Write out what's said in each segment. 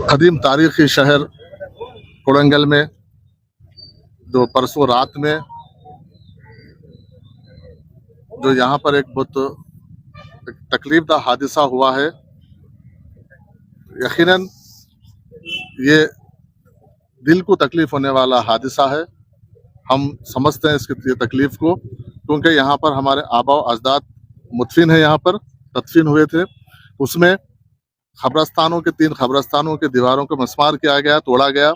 कदीम तारीखी शहर कोडंगल में जो परसों रात में जो यहाँ पर एक बहुत तकलीफदा हादसा हुआ है, यकीनन ये दिल को तकलीफ होने वाला हादसा है। हम समझते हैं इसकी तकलीफ को, क्योंकि यहाँ पर हमारे आबा अजदाद मुदफिन है, यहाँ पर तदफीन हुए थे। उसमें खबरस्तानों के 3 खबरस्तानों के दीवारों को मस्मार किया गया, तोड़ा गया।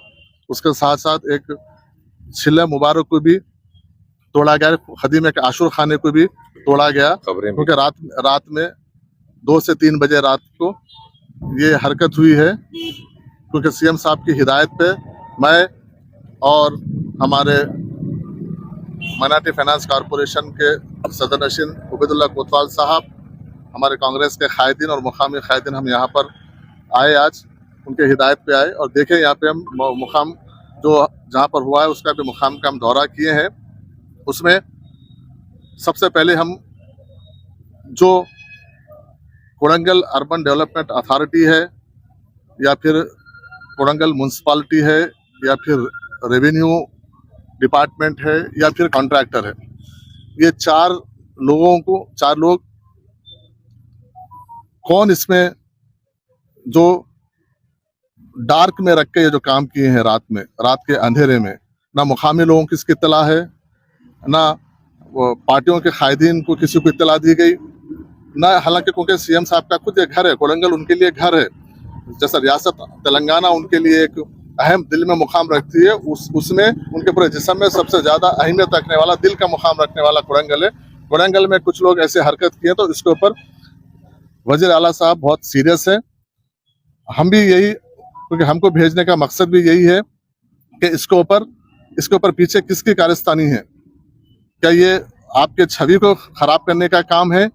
उसके साथ साथ एक छिल्ला मुबारक को भी तोड़ा गया, खदीम एक आशुर खाने को भी तोड़ा गया, क्योंकि रात में 2 से 3 बजे रात को ये हरकत हुई है। क्योंकि सीएम साहब की हिदायत पे मैं और हमारे माइनॉरिटी फाइनेंस कॉरपोरेशन के सदर नशीन उबैदुल्लाह कोतवाल साहब, हमारे कांग्रेस के कायदीन और मुकामी कायदीन, हम यहाँ पर आए, आज उनके हिदायत पे आए और देखे यहाँ पे हम मुकाम जो जहाँ पर हुआ है उसका भी मुकाम का हम दौरा किए हैं। उसमें सबसे पहले हम जो कोडंगल अर्बन डेवलपमेंट अथॉरिटी है या फिर कोडंगल म्यूनसिपालिटी है या फिर रेवेन्यू डिपार्टमेंट है या फिर कॉन्ट्रैक्टर है, ये 4 लोग कौन इसमें जो डार्क में रख के ये जो काम किए हैं रात के अंधेरे में, ना मुकामी लोगों की इसकी इत्तला है, ना पार्टियों के कायदीन को किसी को इत्तला दी गई, ना हालांकि क्योंकि सीएम साहब का खुद ये घर है, कोडंगल उनके लिए घर है, जैसा रियासत तेलंगाना उनके लिए एक अहम दिल में मुकाम रखती है, उसमें उनके पूरे जिस्म में सबसे ज्यादा अहमियत रखने वाला, दिल का मुकाम रखने वाला कोडंगल है। कोडंगल में कुछ लोग ऐसे हरकत किए तो इसके ऊपर वजीर आला साहब बहुत सीरियस है। हम भी यही, क्योंकि हमको भेजने का मकसद भी यही है कि इसके ऊपर पीछे किसकी कारस्तानी है। क्या ये आपके छवि को खराब करने का काम है,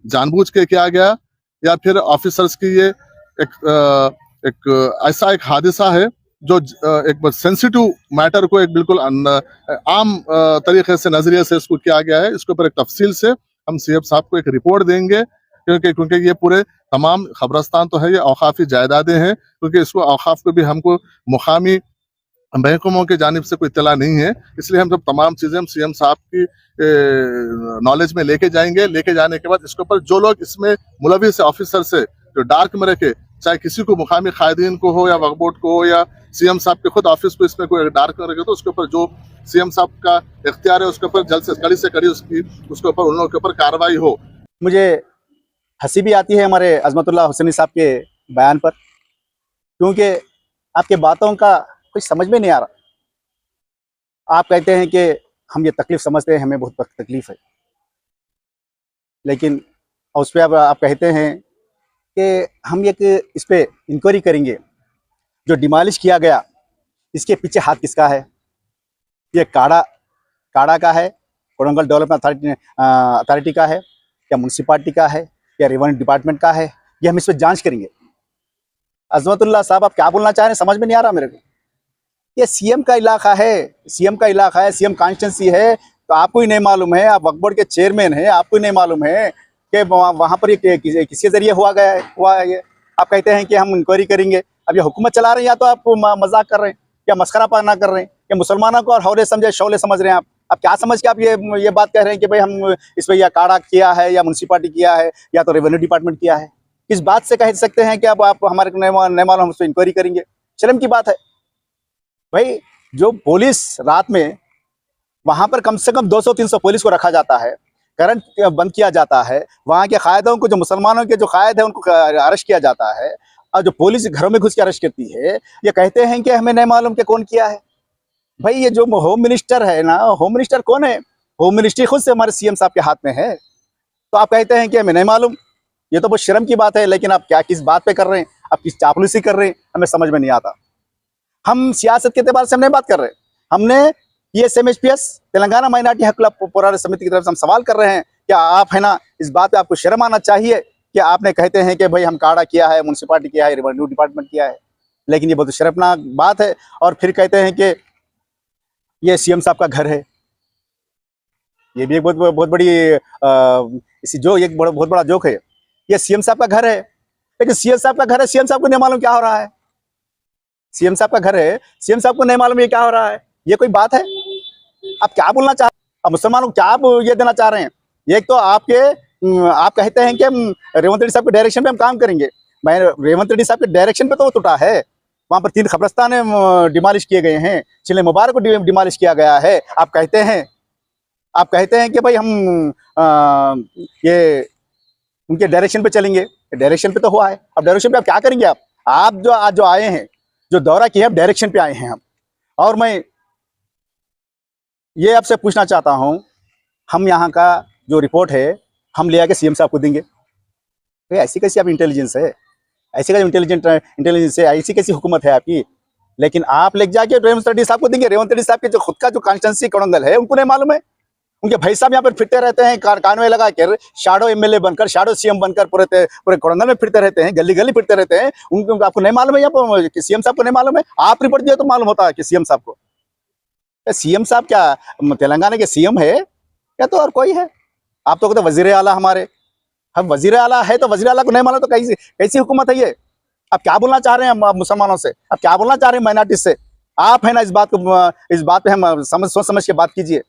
जानबूझ के किया गया, या फिर ऑफिसर्स की ये एक ऐसा एक हादसा है जो एक सेंसिटिव मैटर को एक बिल्कुल आम तरीके से नजरिए से इसको किया गया है। इसके ऊपर एक तफसील से हम सीएम साहब को एक रिपोर्ट देंगे, क्योंकि ये पूरे तमाम खबरस्तान तो है, ये औकाफी जायदादें हैं, क्योंकि इसको औकाफ को भी हमको मुकामी महकमों की जानिब से कोई इत्तला नहीं है। इसलिए हम जब तमाम चीज़ें हम सीएम साहब की नॉलेज में लेके जाएंगे। लेके जाने के बाद इसके ऊपर जो लोग इसमें मुलविस ऑफिसर से जो डार्क में रखे, चाहे किसी को मुकामी कायदीन को हो या वक्फ बोर्ड को हो या सीएम साहब के खुद ऑफिस को इसमें कोई डार्क में रखे, तो उसके ऊपर जो सीएम साहब का इख्तियार है उसके ऊपर जल्द से कड़ी उसके ऊपर उन लोगों के ऊपर कार्रवाई हो। मुझे हंसी भी आती है हमारे अजमतुल्लाह हुसैनी साहब के बयान पर, क्योंकि आपके बातों का कुछ समझ में नहीं आ रहा। आप कहते हैं कि हम ये तकलीफ समझते हैं, हमें बहुत तकलीफ है, लेकिन उस पर आप कहते हैं कि हम एक इस पे इंक्वायरी करेंगे। जो डिमोलिश किया गया इसके पीछे हाथ किसका है? ये काड़ा का है, कोडंगल डेवलपमेंट अथॉरिटी का है, या म्यूनसिपालिटी का है, या रेवेन्यू डिपार्टमेंट का है? ये हम इस पर जांच करेंगे। अजमतुल्लाह साहब, आप क्या बोलना चाह रहे हैं समझ में नहीं आ रहा मेरे को। ये सीएम का इलाका है, सीएम कॉन्स्टिट्यूंसी है, तो आपको ही नहीं मालूम है, आप वक्फ बोर्ड के चेयरमैन हैं, आपको ही नहीं मालूम है कि वहाँ पर ये किसके जरिए हुआ है ये। आप कहते हैं कि हम इंक्वायरी करेंगे। अब ये हुकूमत चला रहे हैं, या तो आप मजाक कर रहे हैं या मस्खरा पाना कर रहे हैं, या मुसलमानों को और हौले समझे शौले समझ रहे हैं। आप क्या समझ के आप ये बात कह रहे हैं कि भाई हम इस पर या काड़ा किया है, या म्यूनसिपालिटी किया है, या तो रेवेन्यू डिपार्टमेंट किया है? किस बात से कह सकते हैं कि अब आप हमारे नहीं मालूम, हम उस पर इंक्वायरी करेंगे? शर्म की बात है भाई। जो पुलिस रात में वहां पर कम से कम 200-300 पुलिस को रखा जाता है, करंट बंद किया जाता है, वहां के कायदों को, जो मुसलमानों के जो कायद है उनको अरेस्ट किया जाता है, और जो पुलिस घरों में घुस के अरेस्ट करती है, ये कहते हैं कि हमें नहीं मालूम कि कौन किया है। भाई ये जो होम मिनिस्टर है ना, होम मिनिस्टर कौन है? होम मिनिस्ट्री खुद से हमारे सीएम साहब के हाथ में है, तो आप कहते हैं कि हमें नहीं मालूम। ये तो बहुत शर्म की बात है। लेकिन आप किस बात पे कर रहे हैं? आप किस चापलूसी कर रहे हैं, हमें समझ में नहीं आता। हम सियासत के एतबार से हम नहीं बात कर रहे, हमने ये SMHPS तेलंगाना माइनॉरिटी हक पोरार समिति की तरफ से हम सवाल कर रहे हैं कि आप है ना, इस बात पे आपको शर्म आना चाहिए कि आपने कहते हैं कि भाई हम काड़ा किया है, म्यूनसिपालिटी किया है, रेवेन्यू डिपार्टमेंट किया है, लेकिन ये बहुत शर्मनाक बात है। और फिर कहते हैं कि ये सीएम साहब का घर है। ये भी एक बहुत बड़ी एक बहुत बड़ा जोक है। ये सीएम साहब का घर है, लेकिन सीएम साहब का घर है, सीएम साहब को नहीं मालूम क्या हो रहा है। सीएम साहब का घर है, सीएम साहब को नहीं मालूम ये क्या हो रहा है? ये कोई बात है? आप क्या बोलना चाह अब मुसलमानों को क्या आप ये देना चाह रहे हैं? एक तो आप कहते हैं कि हम रेवंत रेड्डी साहब के डायरेक्शन पे हम काम करेंगे। मैं रेवंत रेड्डी साहब के डायरेक्शन पे तो वो टूटा है। वहां पर 3 कब्रिस्तान डिमोलिश किए गए हैं, चिले मुबारक को डिमोलिश किया गया है। आप कहते हैं कि भाई हम ये उनके डायरेक्शन पे चलेंगे। डायरेक्शन पे तो हुआ है, अब डायरेक्शन पे आप क्या करेंगे? आप जो आज जो आए हैं, जो दौरा किया है, डायरेक्शन पे आए हैं हम। और मैं ये आपसे पूछना चाहता हूं, हम यहाँ का जो रिपोर्ट है हम ले आके सीएम साहब को देंगे। भाई ऐसी कैसी आप इंटेलिजेंस है? ऐसी कैसी इंटेलिजेंस है? ऐसी कैसी हुकूमत है आपकी? लेकिन आप ले जाके रेवंत रेड्डी साहब को देंगे। रेवंत रेड्डी साहब के जो खुद का जो कॉन्स्टिट्यूंसी कोडंगल है उनको नहीं मालूम है। उनके भाई साहब यहाँ पर फिरते रहते हैं, कानवे लगा कर शाडो एमएलए बनकर, शाडो सीएम बनकर पूरे कोडंगल में फिरते रहते हैं, गली गली फिरते रहते हैं। उनको आपको नहीं मालूम है? यहाँ पर सीएम साहब को नहीं मालूम है? आप रिपोर्ट दिया तो मालूम होता है कि सीएम साहब को। सीएम साहब क्या तेलंगाना के सीएम है या तो और कोई है? आप तो कहते वजीर आला हमारे। हम वजीर आला है तो वजीर आला को नहीं मालूम तो कैसी कैसी हुकूमत है ये? आप क्या बोलना चाह रहे हैं आप मुसलमानों से? आप क्या बोलना चाह रहे हैं माइनॉरिटी से? आप है ना, इस बात पे हम सोच समझ के बात कीजिए।